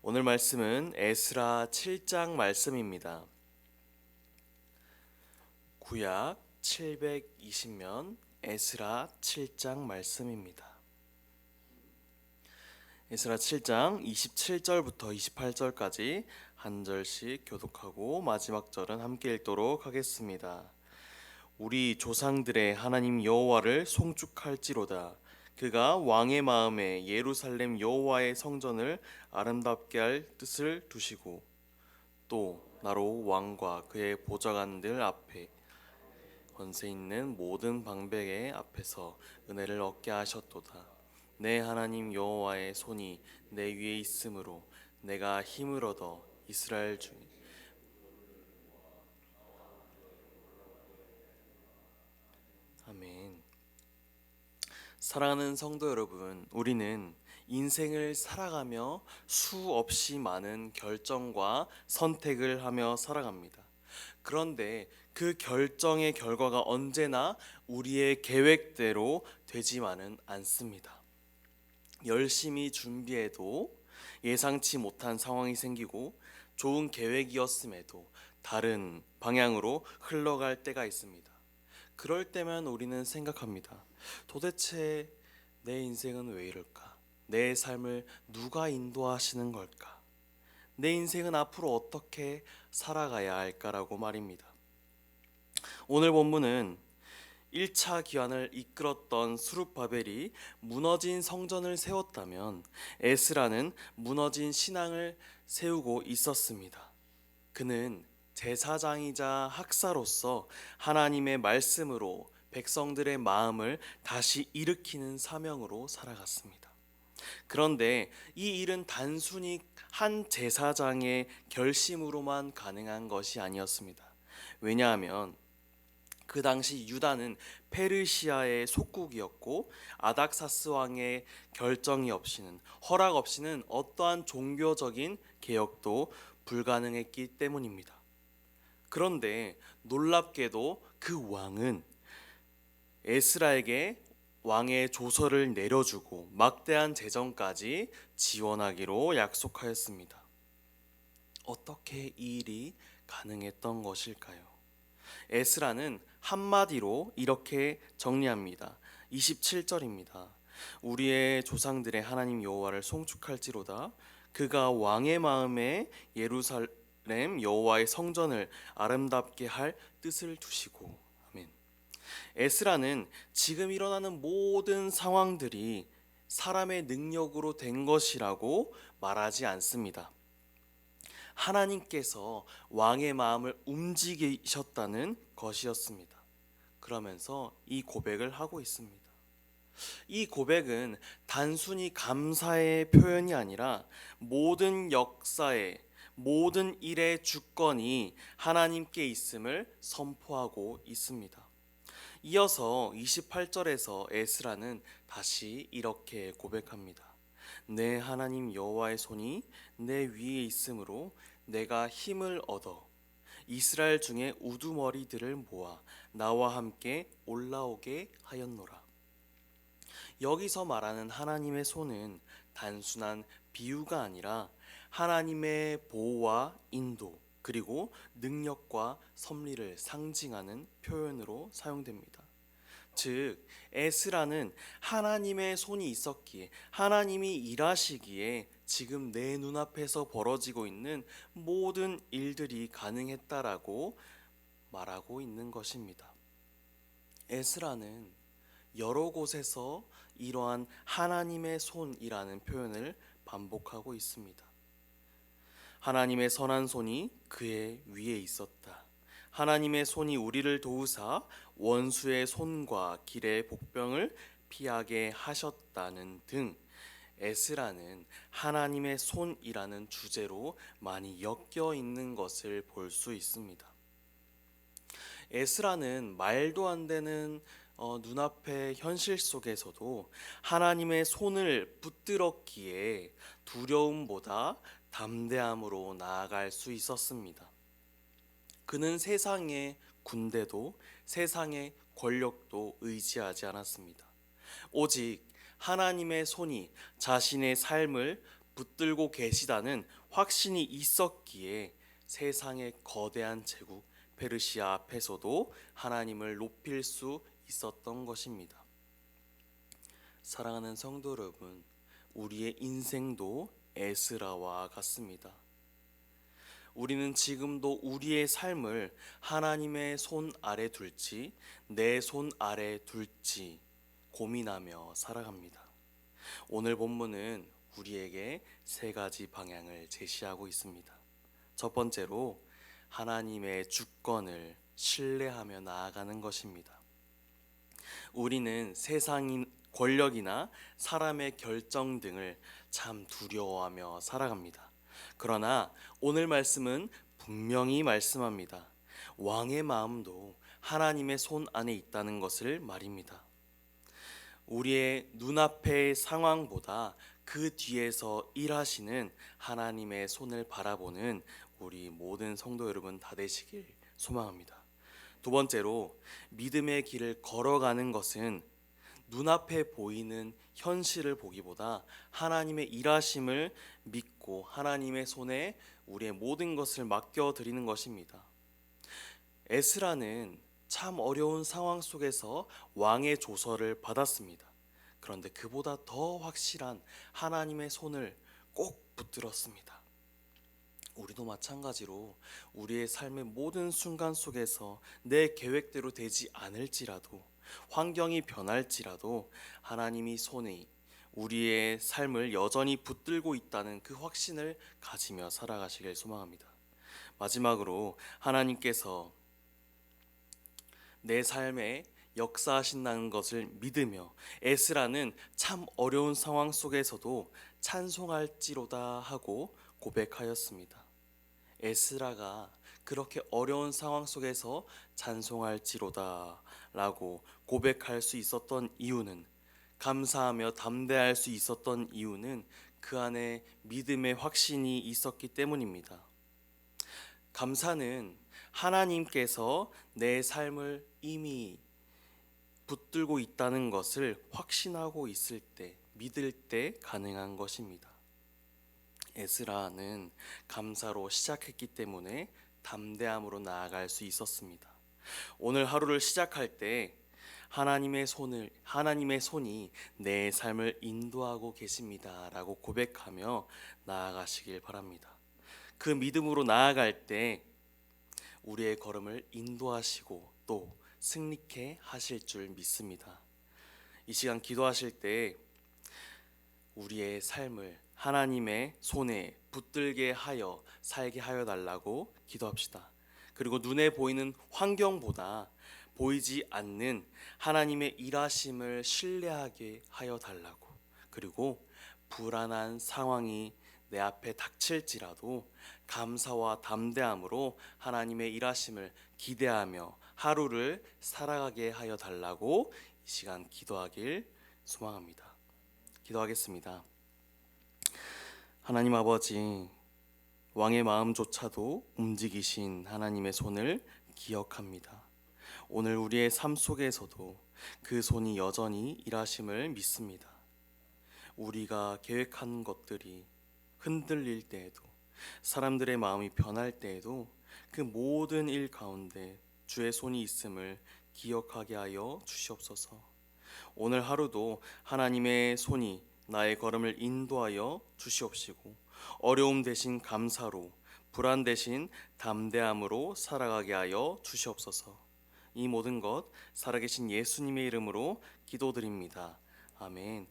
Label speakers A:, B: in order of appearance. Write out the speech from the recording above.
A: 오늘 말씀은 에스라 7장 말씀입니다. 구약 720면 에스라 7장 말씀입니다. 에스라 7장 27절부터 28절까지 한 절씩 교독하고 마지막 절은 함께 읽도록 하겠습니다. 우리 조상들의 하나님 여호와를 송축할지로다. 그가 왕의 마음에 예루살렘 여호와의 성전을 아름답게 할 뜻을 두시고 또 나로 왕과 그의 보좌관들 앞에 권세 있는 모든 방백의 앞에서 은혜를 얻게 하셨도다. 내 하나님 여호와의 손이 내 위에 있으므로 내가 힘을 얻어 이스라엘 중에 아멘. 사랑하는 성도 여러분, 우리는 인생을 살아가며 수없이 많은 결정과 선택을 하며 살아갑니다. 그런데 그 결정의 결과가 언제나 우리의 계획대로 되지만은 않습니다. 열심히 준비해도 예상치 못한 상황이 생기고 좋은 계획이었음에도 다른 방향으로 흘러갈 때가 있습니다. 그럴 때면 우리는 생각합니다. 도대체 내 인생은 왜 이럴까? 내 삶을 누가 인도하시는 걸까? 내 인생은 앞으로 어떻게 살아가야 할까라고 말입니다. 오늘 본문은 1차 기환을 이끌었던 스룹바벨이 무너진 성전을 세웠다면 에스라는 무너진 신앙을 세우고 있었습니다. 그는 제사장이자 학사로서 하나님의 말씀으로 백성들의 마음을 다시 일으키는 사명으로 살아갔습니다. 그런데 이 일은 단순히 한 제사장의 결심으로만 가능한 것이 아니었습니다. 왜냐하면 그 당시 유다는 페르시아의 속국이었고 아닥사스 왕의 결정이 없이는 허락 없이는 어떠한 종교적인 개혁도 불가능했기 때문입니다. 그런데 놀랍게도 그 왕은 에스라에게 왕의 조서를 내려주고 막대한 재정까지 지원하기로 약속하였습니다. 어떻게 이 일이 가능했던 것일까요? 에스라는 한마디로 이렇게 정리합니다. 27절입니다. 우리의 조상들의 하나님 여호와를 송축할지로다. 그가 왕의 마음에 예루살렘 여호와의 성전을 아름답게 할 뜻을 두시고. 아멘. 에스라는 지금 일어나는 모든 상황들이 사람의 능력으로 된 것이라고 말하지 않습니다. 하나님께서 왕의 마음을 움직이셨다는 것이었습니다. 그러면서 이 고백을 하고 있습니다. 이 고백은 단순히 감사의 표현이 아니라 모든 역사의 모든 일의 주권이 하나님께 있음을 선포하고 있습니다. 이어서 28절에서 에스라는 다시 이렇게 고백합니다. 내 하나님 여호와의 손이 내 위에 있으므로 내가 힘을 얻어 이스라엘 중에 우두머리들을 모아 나와 함께 올라오게 하였노라. 여기서 말하는 하나님의 손은 단순한 비유가 아니라 하나님의 보호와 인도 그리고 능력과 섭리를 상징하는 표현으로 사용됩니다. 즉 에스라는 하나님의 손이 있었기에 하나님이 일하시기에 지금 내 눈앞에서 벌어지고 있는 모든 일들이 가능했다라고 말하고 있는 것입니다. 에스라는 여러 곳에서 이러한 하나님의 손이라는 표현을 반복하고 있습니다. 하나님의 선한 손이 그의 위에 있었다. 하나님의 손이 우리를 도우사 원수의 손과 길의 복병을 피하게 하셨다는 등 에스라는 하나님의 손이라는 주제로 많이 엮여 있는 것을 볼 수 있습니다. 에스라는 말도 안 되는 눈앞의 현실 속에서도 하나님의 손을 붙들었기에 두려움보다 담대함으로 나아갈 수 있었습니다. 그는 세상의 군대도 세상의 권력도 의지하지 않았습니다. 오직 하나님의 손이 자신의 삶을 붙들고 계시다는 확신이 있었기에 세상의 거대한 제국 페르시아 앞에서도 하나님을 높일 수 있었던 것입니다. 사랑하는 성도 여러분, 우리의 인생도 에스라와 같습니다. 우리는 지금도 우리의 삶을 하나님의 손 아래 둘지 내 손 아래 둘지 고민하며 살아갑니다. 오늘 본문은 우리에게 세 가지 방향을 제시하고 있습니다. 첫 번째로 하나님의 주권을 신뢰하며 나아가는 것입니다. 우리는 세상인 권력이나 사람의 결정 등을 참 두려워하며 살아갑니다. 그러나 오늘 말씀은 분명히 말씀합니다. 왕의 마음도 하나님의 손 안에 있다는 것을 말입니다. 우리의 눈앞의 상황보다 그 뒤에서 일하시는 하나님의 손을 바라보는 우리 모든 성도 여러분 다 되시길 소망합니다. 두 번째로 믿음의 길을 걸어가는 것은 눈앞에 보이는 현실을 보기보다 하나님의 일하심을 믿고 하나님의 손에 우리의 모든 것을 맡겨드리는 것입니다. 에스라는 참 어려운 상황 속에서 왕의 조서를 받았습니다. 그런데 그보다 더 확실한 하나님의 손을 꼭 붙들었습니다. 우리도 마찬가지로 우리의 삶의 모든 순간 속에서 내 계획대로 되지 않을지라도 환경이 변할지라도 하나님이 손이 우리의 삶을 여전히 붙들고 있다는 그 확신을 가지며 살아가시길 소망합니다. 마지막으로 하나님께서 내 삶에 역사하신다는 것을 믿으며 에스라는 참 어려운 상황 속에서도 찬송할지로다 하고 고백하였습니다. 에스라가 그렇게 어려운 상황 속에서 찬송할지로다 라고 고백할 수 있었던 이유는, 감사하며 담대할 수 있었던 이유는 그 안에 믿음의 확신이 있었기 때문입니다. 감사는 하나님께서 내 삶을 이미 붙들고 있다는 것을 확신하고 있을 때, 믿을 때 가능한 것입니다. 에스라는 감사로 시작했기 때문에 담대함으로 나아갈 수 있었습니다. 오늘 하루를 시작할 때 하나님의 손이 내 삶을 인도하고 계십니다라고 고백하며 나아가시길 바랍니다. 그 믿음으로 나아갈 때 우리의 걸음을 인도하시고 또 승리케 하실 줄 믿습니다. 이 시간 기도하실 때 우리의 삶을 하나님의 손에 붙들게 하여 살게 하여 달라고 기도합시다. 그리고 눈에 보이는 환경보다 보이지 않는 하나님의 일하심을 신뢰하게 하여 달라고, 그리고 불안한 상황이 내 앞에 닥칠지라도 감사와 담대함으로 하나님의 일하심을 기대하며 하루를 살아가게 하여 달라고 이 시간 기도하길 소망합니다. 기도하겠습니다. 하나님 아버지, 왕의 마음조차도 움직이신 하나님의 손을 기억합니다. 오늘 우리의 삶 속에서도 그 손이 여전히 일하심을 믿습니다. 우리가 계획한 것들이 흔들릴 때에도, 사람들의 마음이 변할 때에도 그 모든 일 가운데 주의 손이 있음을 기억하게 하여 주시옵소서. 오늘 하루도 하나님의 손이 나의 걸음을 인도하여 주시옵시고 어려움 대신 감사로, 불안 대신 담대함으로 살아가게 하여 주시옵소서. 이 모든 것 살아계신 예수님의 이름으로 기도드립니다. 아멘.